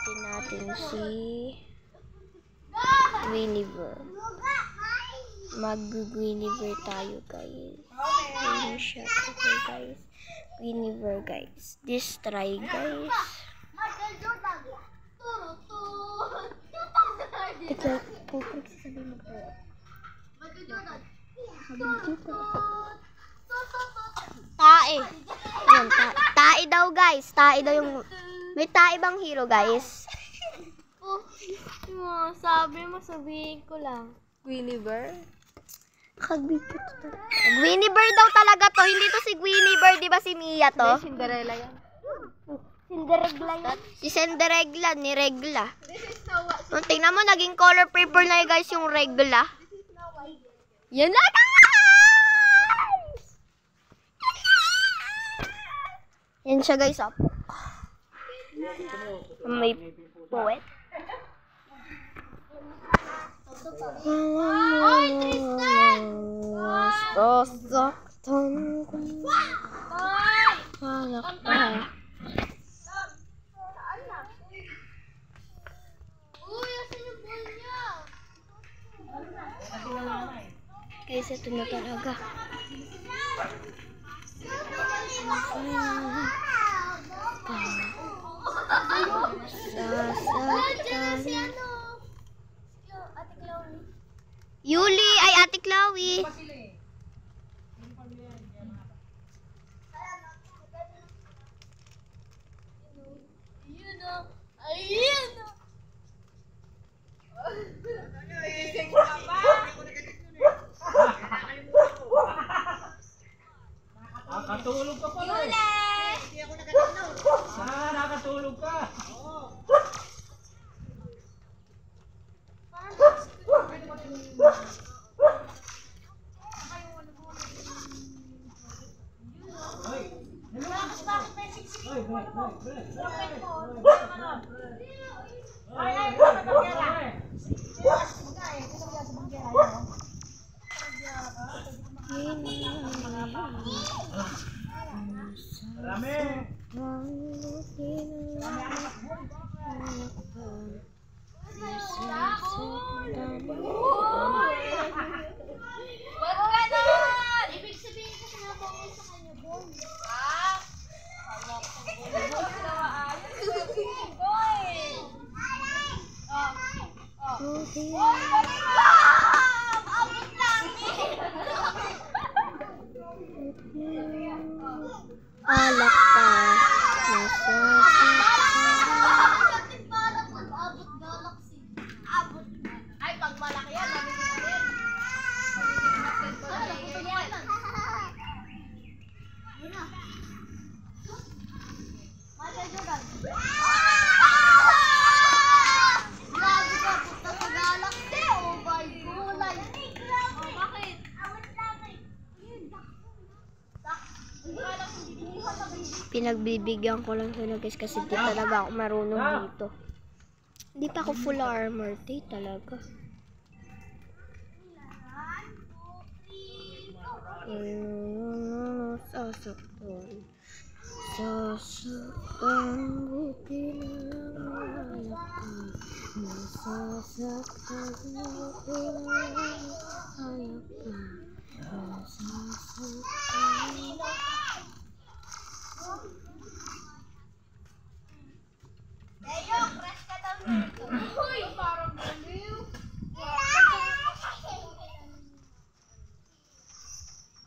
gamitin natin si Guinevere. Mag-Guinevere tayo, guys. Ayun siya. Okay, guys. Guinevere, guys. This try, guys. Teka, pupag sasabihin mo ko. Tae. Ayun, tae daw, guys. Tae daw yung... May tae bang hero, guys? Sabi mo, sabihin ko lang. Guinevere? Guinevere daw talaga to. Hindi to si Guinevere, di ba si Mia to? Cinderella yan. Cinderella yan. Si Cinderella, ni Regla. Tingnan mo, naging color paper na guys yung Regla. Yan na, guys! Yan siya, guys. May poet. Ay, Tristan! Sasaktan ko. Ay! Anak ka. Uy, asan yung ball niya? Guys, ito na talaga. Sasaktan. Yuli, ay Ate Chloe. Ayun! Nakatulog ka pala. Yuli! Hindi ako nakatulog. Nakatulog ka. Ibig sabihin kasi nabangay sa kanya, Bon. Alak ka. Ay, pag malaki yan, Pinagbibigyan ko lang sila guys kasi di talaga ako marunong dito. Hindi pa ako full armor. Di talaga. Sasaktan. Sasaktan. Buti na lang anak ka. Nasasaktan. Buti na lang anak ka. Nasasaktan. Eyo, crush ka daw nito. Uy, parang baliw.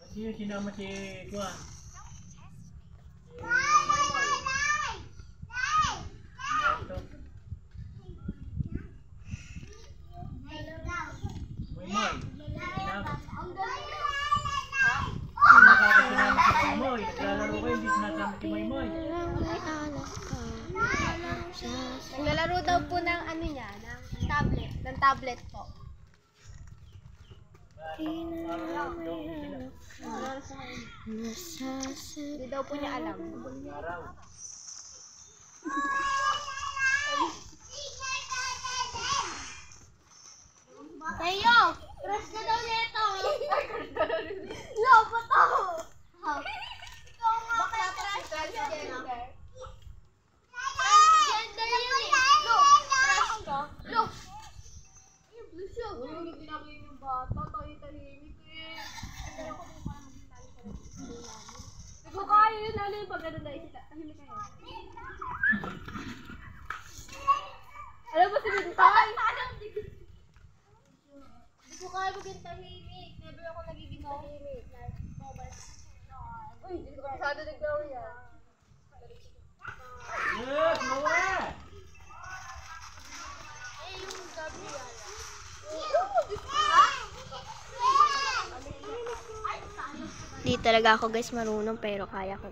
Kasi yung sinama si Juan. Moy. Nakakasinama si Moy. Naglalaro kayo, hindi sinasama si Moy. Naglalaro daw po ng ano niya, ng tablet. Ng tablet po. Hindi daw po niya alam. Tayo! Crush na daw nito! Labo to! Ikaw nga bakla crush transgender. Transgender yun eh! maging tahimik. Never ako nagiging tahimik. Uy, hindi ko masyado naglaw yan. Yes, Noe! Yung Gabriela. Di talaga ako guys marunong pero kaya ko.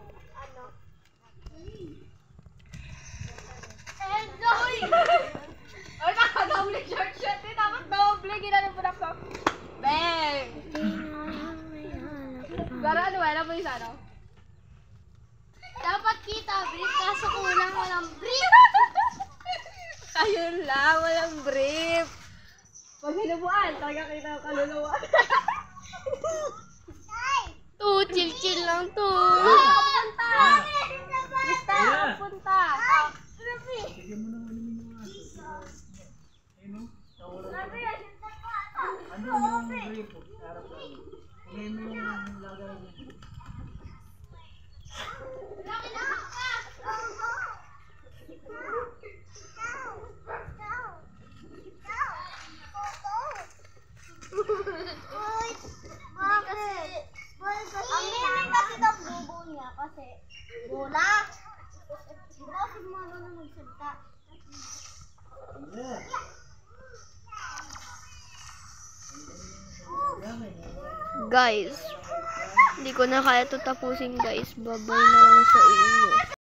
Enjoy! Ay, naka-double short shot eh. Dapat double. Ginanong po na ko. Bang! Pero ano, wala po yung ano? Dapat kita, brief. Kaso kulang walang brief. Ayun lang, walang brief. Pag hinubuan, talaga kita ang kaluluwa. Chill lang to. Punta! Basta, Yeah. punta. Sige mo naman yung mga aso. Ayun o. Tawala ko. Ano yung grape po? Sarap lang. Ngayon mo yung lagay mo. Ang meaning kasi ng bubo niya kasi bola. Di ba kasi mga na magsalita? Yeah. Guys, hindi ko na kaya to tapusin guys. Babay na lang sa inyo.